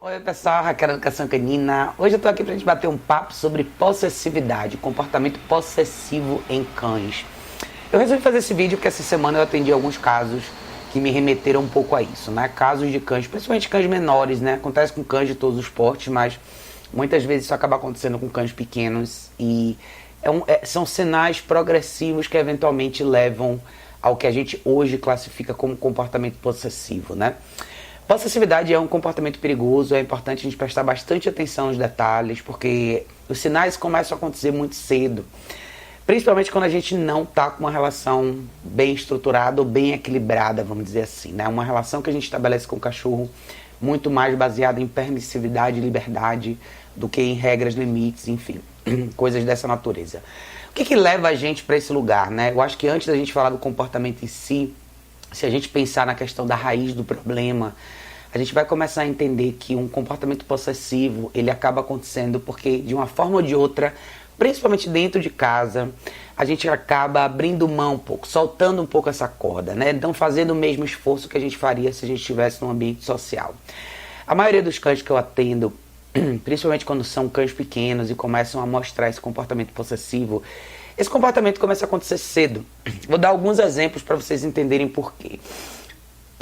Oi pessoal, Raquel da Educação Canina. Hoje eu tô aqui pra gente bater um papo sobre possessividade, comportamento possessivo em cães. Eu resolvi fazer esse vídeo porque essa semana eu atendi alguns casos que me remeteram um pouco a isso, né? Casos de cães, principalmente cães menores, né? Acontece com cães de todos os portes, mas muitas vezes isso acaba acontecendo com cães pequenos e são sinais progressivos que eventualmente levam ao que a gente hoje classifica como comportamento possessivo, né? Possessividade é um comportamento perigoso, é importante a gente prestar bastante atenção nos detalhes, porque os sinais começam a acontecer muito cedo, principalmente quando a gente não está com uma relação bem estruturada ou bem equilibrada, vamos dizer assim, né? Uma relação que a gente estabelece com o cachorro muito mais baseada em permissividade e liberdade do que em regras, limites, enfim, coisas dessa natureza. O que leva a gente para esse lugar, né? Eu acho que antes da gente falar do comportamento em si, se a gente pensar na questão da raiz do problema, a gente vai começar a entender que um comportamento possessivo, ele acaba acontecendo porque, de uma forma ou de outra, principalmente dentro de casa, a gente acaba abrindo mão um pouco, soltando um pouco essa corda, né? Não fazendo o mesmo esforço que a gente faria se a gente estivesse num ambiente social. A maioria dos cães que eu atendo, principalmente quando são cães pequenos e começam a mostrar esse comportamento possessivo, esse comportamento começa a acontecer cedo. Vou dar alguns exemplos para vocês entenderem por quê.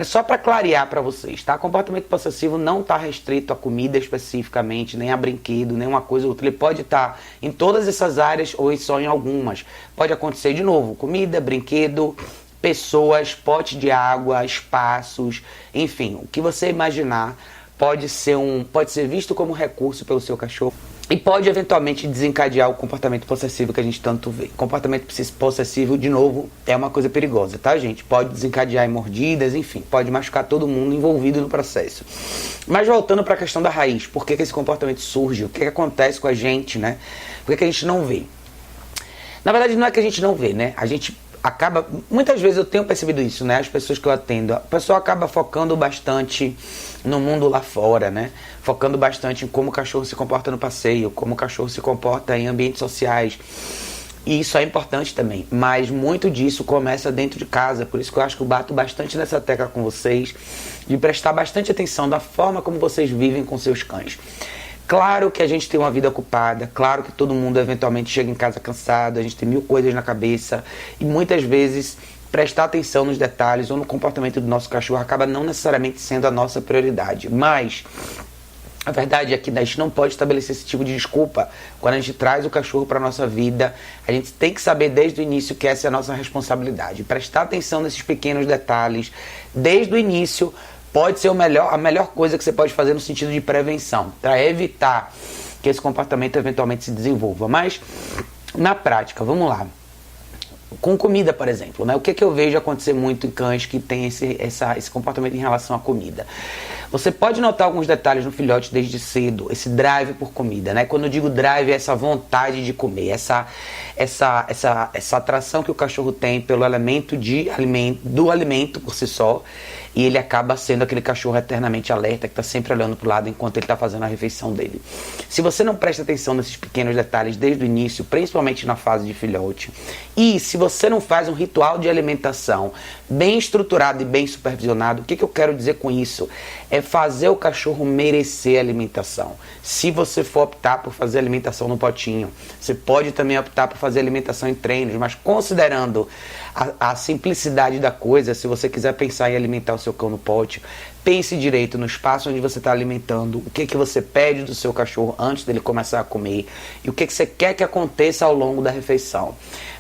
Só para clarear para vocês, tá? Comportamento possessivo não está restrito a comida especificamente, nem a brinquedo, nem uma coisa ou outra. Ele pode estar em todas essas áreas ou só em algumas. Pode acontecer de novo, comida, brinquedo, pessoas, pote de água, espaços, enfim, o que você imaginar pode ser visto como recurso pelo seu cachorro. E pode eventualmente desencadear o comportamento possessivo que a gente tanto vê. Comportamento possessivo, de novo, é uma coisa perigosa, tá, gente? Pode desencadear em mordidas, enfim, pode machucar todo mundo envolvido no processo. Mas voltando para a questão da raiz, por que esse comportamento surge? O que acontece com a gente, né? Por que a gente não vê? Na verdade, não é que a gente não vê, né? A gente acaba... Muitas vezes eu tenho percebido isso, né? As pessoas que eu atendo, a pessoa acaba focando bastante no mundo lá fora, né? Focando bastante em como o cachorro se comporta no passeio, como o cachorro se comporta em ambientes sociais. E isso é importante também, mas muito disso começa dentro de casa, por isso que eu acho que eu bato bastante nessa tecla com vocês, de prestar bastante atenção da forma como vocês vivem com seus cães. Claro que a gente tem uma vida ocupada, claro que todo mundo eventualmente chega em casa cansado, a gente tem mil coisas na cabeça e muitas vezes prestar atenção nos detalhes ou no comportamento do nosso cachorro acaba não necessariamente sendo a nossa prioridade, mas a verdade é que a gente não pode estabelecer esse tipo de desculpa quando a gente traz o cachorro para a nossa vida. A gente tem que saber desde o início que essa é a nossa responsabilidade, prestar atenção nesses pequenos detalhes desde o início. Pode ser a melhor coisa que você pode fazer no sentido de prevenção, para evitar que esse comportamento eventualmente se desenvolva. Mas, na prática, vamos lá. Com comida, por exemplo, né? O que eu vejo acontecer muito em cães que tem esse comportamento em relação à comida? Você pode notar alguns detalhes no filhote desde cedo, esse drive por comida, né? Quando eu digo drive, é essa vontade de comer, essa atração que o cachorro tem pelo do alimento por si só, e ele acaba sendo aquele cachorro eternamente alerta, que está sempre olhando para o lado enquanto ele está fazendo a refeição dele. Se você não presta atenção nesses pequenos detalhes desde o início, principalmente na fase de filhote, e se você não faz um ritual de alimentação bem estruturado e bem supervisionado, o que eu quero dizer com isso? É fazer o cachorro merecer a alimentação. Se você for optar por fazer alimentação no potinho, você pode também optar por fazer alimentação em treinos, mas considerando a simplicidade da coisa, se você quiser pensar em alimentar o seu cão no pote, pense direito no espaço onde você está alimentando, o que você pede do seu cachorro antes dele começar a comer e o que você quer que aconteça ao longo da refeição.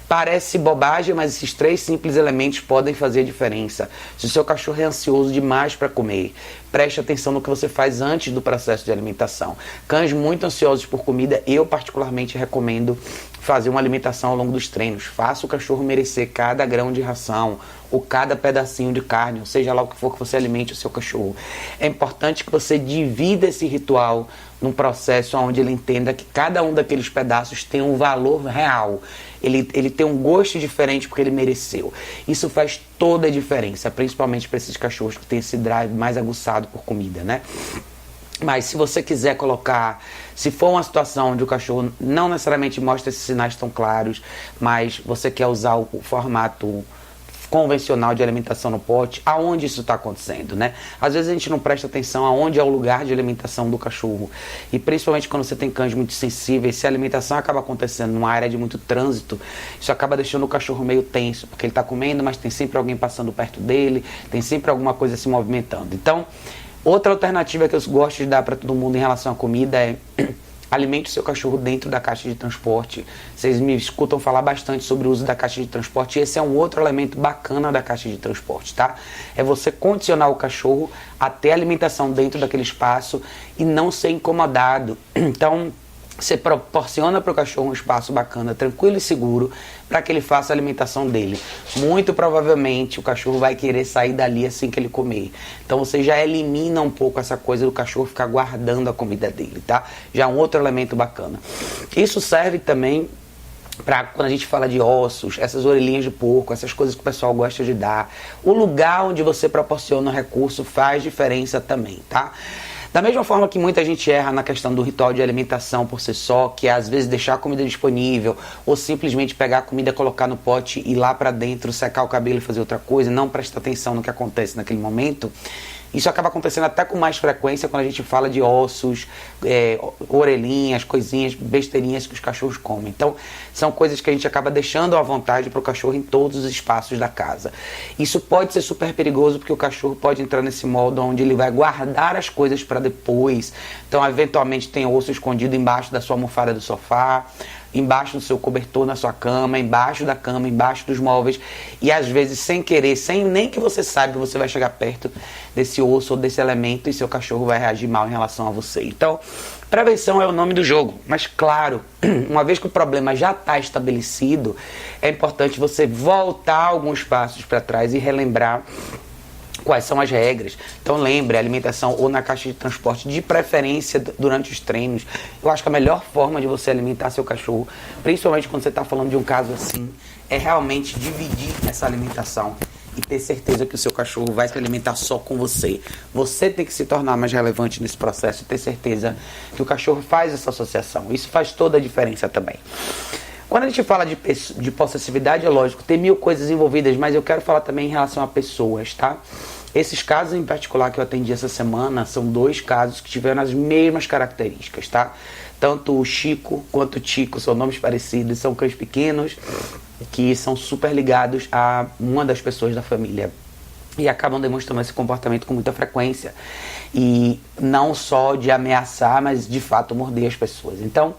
Parece bobagem, mas esses 3 simples elementos podem fazer a diferença. Se o seu cachorro é ansioso demais para comer, preste atenção no que você faz antes do processo de alimentação. Cães muito ansiosos por comida, eu particularmente recomendo fazer uma alimentação ao longo dos treinos. Faça o cachorro merecer cada grão de ração ou cada pedacinho de carne, ou seja lá o que for que você alimente o seu cachorro. É importante que você divida esse ritual num processo onde ele entenda que cada um daqueles pedaços tem um valor real. Ele tem um gosto diferente porque ele mereceu. Isso faz toda a diferença, principalmente para esses cachorros que têm esse drive mais aguçado por comida, né? Mas se você quiser colocar, se for uma situação onde o cachorro não necessariamente mostra esses sinais tão claros, mas você quer usar o formato convencional de alimentação no pote, aonde isso está acontecendo, né? Às vezes a gente não presta atenção aonde é o lugar de alimentação do cachorro, e principalmente quando você tem cães muito sensíveis, se a alimentação acaba acontecendo numa área de muito trânsito, isso acaba deixando o cachorro meio tenso, porque ele está comendo, mas tem sempre alguém passando perto dele, tem sempre alguma coisa se movimentando. Então, outra alternativa que eu gosto de dar para todo mundo em relação à comida é alimente o seu cachorro dentro da caixa de transporte. Vocês me escutam falar bastante sobre o uso da caixa de transporte, e esse é um outro elemento bacana da caixa de transporte, tá? É você condicionar o cachorro a ter alimentação dentro daquele espaço e não ser incomodado. Então, você proporciona para o cachorro um espaço bacana, tranquilo e seguro, para que ele faça a alimentação dele. Muito provavelmente o cachorro vai querer sair dali assim que ele comer. Então você já elimina um pouco essa coisa do cachorro ficar guardando a comida dele, tá? Já é um outro elemento bacana. Isso serve também para quando a gente fala de ossos, essas orelhinhas de porco, essas coisas que o pessoal gosta de dar. O lugar onde você proporciona o recurso faz diferença também, tá? Da mesma forma que muita gente erra na questão do ritual de alimentação por si só, que é às vezes deixar a comida disponível, ou simplesmente pegar a comida, colocar no pote e ir lá para dentro, secar o cabelo e fazer outra coisa, não prestar atenção no que acontece naquele momento. Isso acaba acontecendo até com mais frequência quando a gente fala de ossos, orelhinhas, coisinhas, besteirinhas que os cachorros comem. Então, são coisas que a gente acaba deixando à vontade para o cachorro em todos os espaços da casa. Isso pode ser super perigoso, porque o cachorro pode entrar nesse modo onde ele vai guardar as coisas para depois. Então, eventualmente, tem osso escondido embaixo da sua almofada do sofá, embaixo do seu cobertor na sua cama, embaixo da cama, embaixo dos móveis, e às vezes sem querer, sem nem que você saiba, você vai chegar perto desse osso ou desse elemento e seu cachorro vai reagir mal em relação a você. Então, prevenção é o nome do jogo, mas claro, uma vez que o problema já está estabelecido, é importante você voltar alguns passos para trás e relembrar quais são as regras. Então lembre, a alimentação ou na caixa de transporte, de preferência durante os treinos. Eu acho que a melhor forma de você alimentar seu cachorro, principalmente quando você está falando de um caso assim, é realmente dividir essa alimentação e ter certeza que o seu cachorro vai se alimentar só com você. Você tem que se tornar mais relevante nesse processo e ter certeza que o cachorro faz essa associação. Isso faz toda a diferença também. Quando a gente fala de possessividade, é lógico, tem mil coisas envolvidas, mas eu quero falar também em relação a pessoas, tá? Esses casos em particular que eu atendi essa semana são 2 casos que tiveram as mesmas características, tá? Tanto o Chico quanto o Tico são nomes parecidos, são cães pequenos que são super ligados a uma das pessoas da família e acabam demonstrando esse comportamento com muita frequência. E não só de ameaçar, mas de fato morder as pessoas. Então,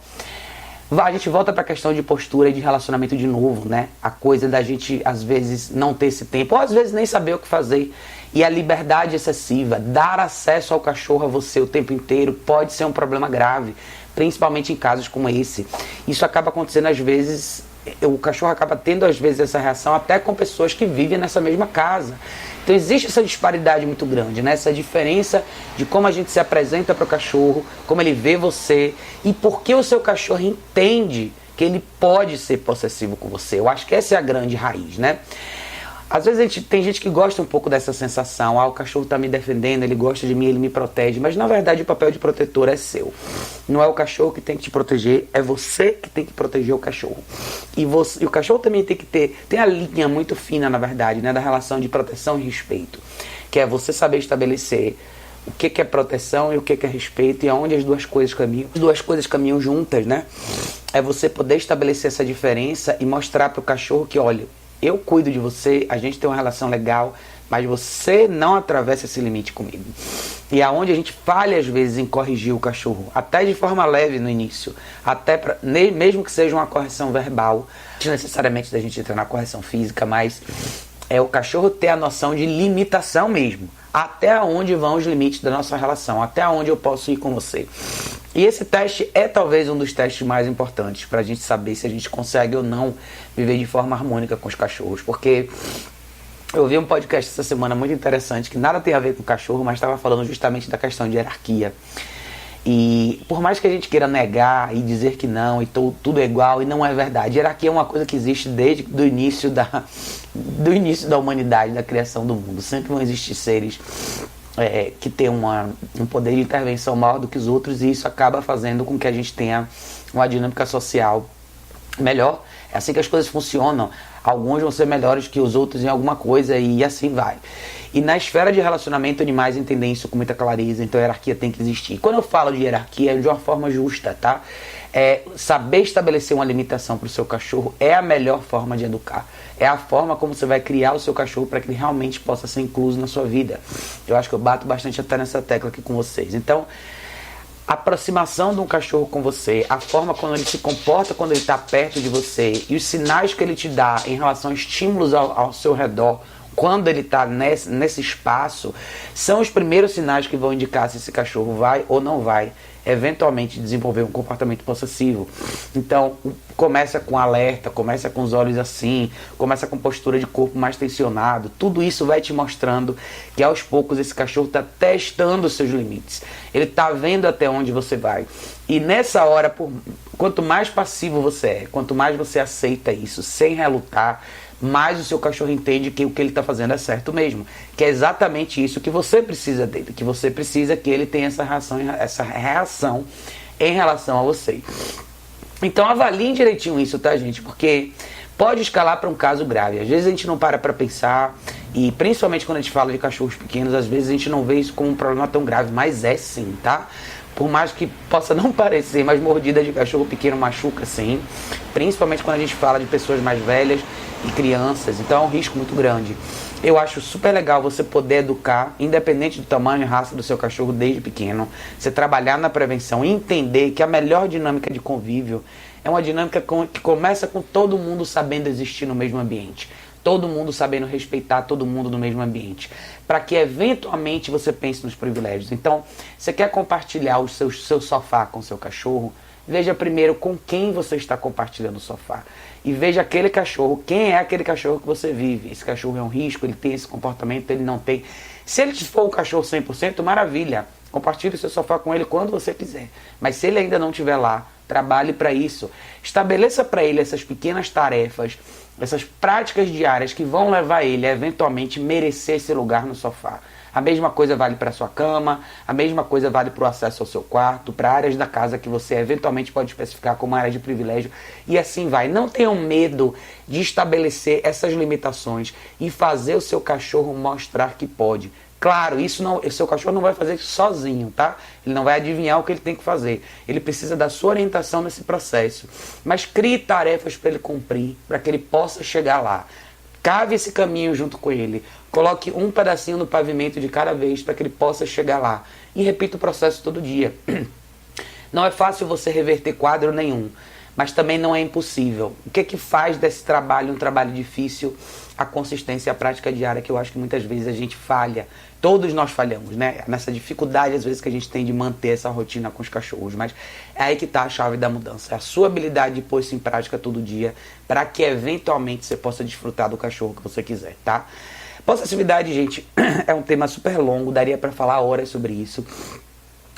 a gente volta para a questão de postura e de relacionamento de novo, né? A coisa da gente, às vezes, não ter esse tempo, ou às vezes nem saber o que fazer. E a liberdade excessiva, dar acesso ao cachorro a você o tempo inteiro, pode ser um problema grave, principalmente em casos como esse. Isso acaba acontecendo às vezes, o cachorro acaba tendo às vezes essa reação até com pessoas que vivem nessa mesma casa. Então existe essa disparidade muito grande, né? Essa diferença de como a gente se apresenta para o cachorro, como ele vê você e por que o seu cachorro entende que ele pode ser possessivo com você. Eu acho que essa é a grande raiz, né? Às vezes tem gente que gosta um pouco dessa sensação, o cachorro está me defendendo, ele gosta de mim, ele me protege, mas na verdade o papel de protetor é seu. Não é o cachorro que tem que te proteger, é você que tem que proteger o cachorro. E o cachorro também tem a linha muito fina, na verdade, né, da relação de proteção e respeito, que é você saber estabelecer o que é proteção e o que é respeito e aonde as duas coisas caminham. As duas coisas caminham juntas, né? É você poder estabelecer essa diferença e mostrar para o cachorro que, olha, eu cuido de você, a gente tem uma relação legal, mas você não atravessa esse limite comigo. E aonde a gente falha às vezes em corrigir o cachorro, até de forma leve no início, mesmo que seja uma correção verbal, não necessariamente da gente entrar na correção física, mas é o cachorro ter a noção de limitação mesmo. Até onde vão os limites da nossa relação, até onde eu posso ir com você. E esse teste é talvez um dos testes mais importantes para a gente saber se a gente consegue ou não viver de forma harmônica com os cachorros. Porque eu vi um podcast essa semana muito interessante, que nada tem a ver com cachorro, mas estava falando justamente da questão de hierarquia. E por mais que a gente queira negar e dizer que não, e tudo é igual, e não é verdade. Hierarquia é uma coisa que existe desde o início da humanidade, da criação do mundo. Sempre vão existir seres que têm um poder de intervenção maior do que os outros, e isso acaba fazendo com que a gente tenha uma dinâmica social melhor. É assim que as coisas funcionam. Alguns vão ser melhores que os outros em alguma coisa e assim vai. E na esfera de relacionamento, animais entendem isso com muita clareza, então a hierarquia tem que existir. Quando eu falo de hierarquia, é de uma forma justa, tá? Saber estabelecer uma limitação para o seu cachorro é a melhor forma de educar. É a forma como você vai criar o seu cachorro para que ele realmente possa ser incluso na sua vida. Eu acho que eu bato bastante até nessa tecla aqui com vocês. Então, a aproximação de um cachorro com você, a forma como ele se comporta quando ele está perto de você e os sinais que ele te dá em relação a estímulos ao seu redor, quando ele está nesse espaço, são os primeiros sinais que vão indicar se esse cachorro vai ou não vai eventualmente desenvolver um comportamento possessivo. Então, começa com alerta, começa com os olhos assim, começa com postura de corpo mais tensionado. Tudo isso vai te mostrando que aos poucos esse cachorro está testando os seus limites. Ele está vendo até onde você vai. E nessa hora, quanto mais passivo você é, quanto mais você aceita isso sem relutar, mais o seu cachorro entende que o que ele está fazendo é certo mesmo. Que é exatamente isso que você precisa dele. Que você precisa que ele tenha essa reação em relação a você. Então avaliem direitinho isso, tá, gente? Porque pode escalar para um caso grave. Às vezes a gente não para pensar, e principalmente quando a gente fala de cachorros pequenos, às vezes a gente não vê isso como um problema tão grave, mas é sim, tá? Por mais que possa não parecer, mas mordida de cachorro pequeno machuca sim, principalmente quando a gente fala de pessoas mais velhas e crianças, então é um risco muito grande. Eu acho super legal você poder educar, independente do tamanho e raça do seu cachorro desde pequeno, você trabalhar na prevenção e entender que a melhor dinâmica de convívio é uma dinâmica que começa com todo mundo sabendo existir no mesmo ambiente. Todo mundo sabendo respeitar todo mundo no mesmo ambiente. Para que eventualmente você pense nos privilégios. Então, você quer compartilhar o seu sofá com o seu cachorro? Veja primeiro com quem você está compartilhando o sofá. E veja aquele cachorro, quem é aquele cachorro que você vive. Esse cachorro é um risco, ele tem esse comportamento, ele não tem. Se ele for um cachorro 100%, maravilha. Compartilhe o seu sofá com ele quando você quiser. Mas se ele ainda não estiver lá, trabalhe para isso. Estabeleça para ele essas pequenas tarefas, essas práticas diárias que vão levar ele a eventualmente merecer esse lugar no sofá. A mesma coisa vale para a sua cama, a mesma coisa vale para o acesso ao seu quarto, para áreas da casa que você eventualmente pode especificar como áreas de privilégio, e assim vai. Não tenham medo de estabelecer essas limitações e fazer o seu cachorro mostrar que pode. Claro, o seu cachorro não vai fazer isso sozinho, tá? Ele não vai adivinhar o que ele tem que fazer. Ele precisa da sua orientação nesse processo. Mas crie tarefas para ele cumprir, para que ele possa chegar lá. Cave esse caminho junto com ele. Coloque um pedacinho no pavimento de cada vez para que ele possa chegar lá. E repita o processo todo dia. Não é fácil você reverter quadro nenhum, mas também não é impossível. O que faz desse trabalho um trabalho difícil? A consistência e a prática diária, que eu acho que muitas vezes a gente falha. Todos nós falhamos, né? Nessa dificuldade, às vezes, que a gente tem de manter essa rotina com os cachorros. Mas é aí que está a chave da mudança. É a sua habilidade de pôr isso em prática todo dia, para que, eventualmente, você possa desfrutar do cachorro que você quiser, tá? Possessividade, gente, é um tema super longo. Daria para falar horas sobre isso.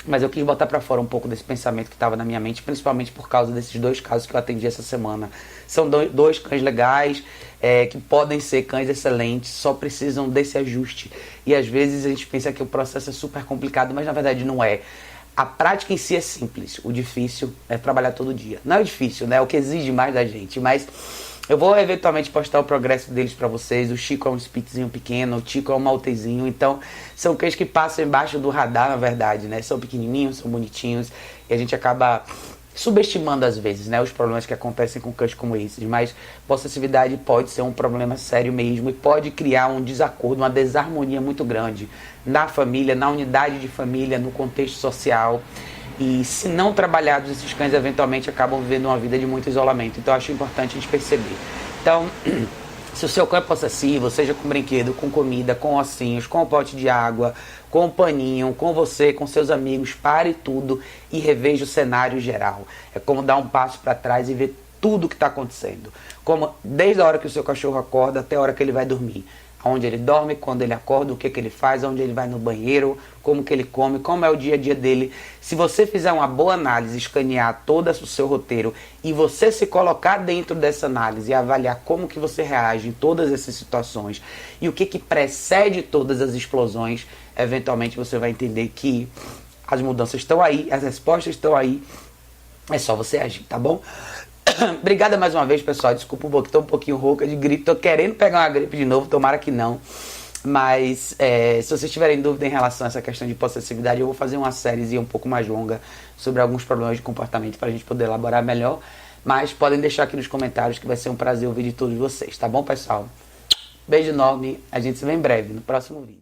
Mas eu quis botar para fora um pouco desse pensamento que estava na minha mente, principalmente por causa desses dois casos que eu atendi essa semana. São dois cães legais, que podem ser cães excelentes, só precisam desse ajuste. E às vezes a gente pensa que o processo é super complicado, mas na verdade não é. A prática em si é simples, o difícil é trabalhar todo dia. Não é difícil, né? É o que exige mais da gente, mas eu vou eventualmente postar o progresso deles para vocês. O Chico é um Spitzzinho pequeno, o Tico é um Maltezinho. Então, são cães que passam embaixo do radar, na verdade, né? São pequenininhos, são bonitinhos. E a gente acaba subestimando, às vezes, né, os problemas que acontecem com cães como esses. Mas possessividade pode ser um problema sério mesmo. E pode criar um desacordo, uma desarmonia muito grande na família, na unidade de família, no contexto social. E se não trabalhados, esses cães eventualmente acabam vivendo uma vida de muito isolamento. Então eu acho importante a gente perceber. Então, se o seu cão é possessivo, seja com brinquedo, com comida, com ossinhos, com um pote de água, com um paninho, com você, com seus amigos, pare tudo e reveja o cenário geral. É como dar um passo para trás e ver tudo o que está acontecendo. Como desde a hora que o seu cachorro acorda até a hora que ele vai dormir. Onde ele dorme, quando ele acorda, o que ele faz, onde ele vai no banheiro, como que ele come, como é o dia a dia dele. Se você fizer uma boa análise, escanear todo o seu roteiro e você se colocar dentro dessa análise e avaliar como que você reage em todas essas situações e o que precede todas as explosões, eventualmente você vai entender que as mudanças estão aí, as respostas estão aí, é só você agir, tá bom? Obrigada mais uma vez, pessoal. Desculpa tô um pouquinho rouca de gripe. Tô querendo pegar uma gripe de novo, tomara que não. Mas se vocês tiverem dúvida em relação a essa questão de possessividade, eu vou fazer uma sériezinha um pouco mais longa sobre alguns problemas de comportamento para a gente poder elaborar melhor. Mas podem deixar aqui nos comentários que vai ser um prazer ouvir de todos vocês, tá bom, pessoal? Beijo enorme, a gente se vê em breve no próximo vídeo.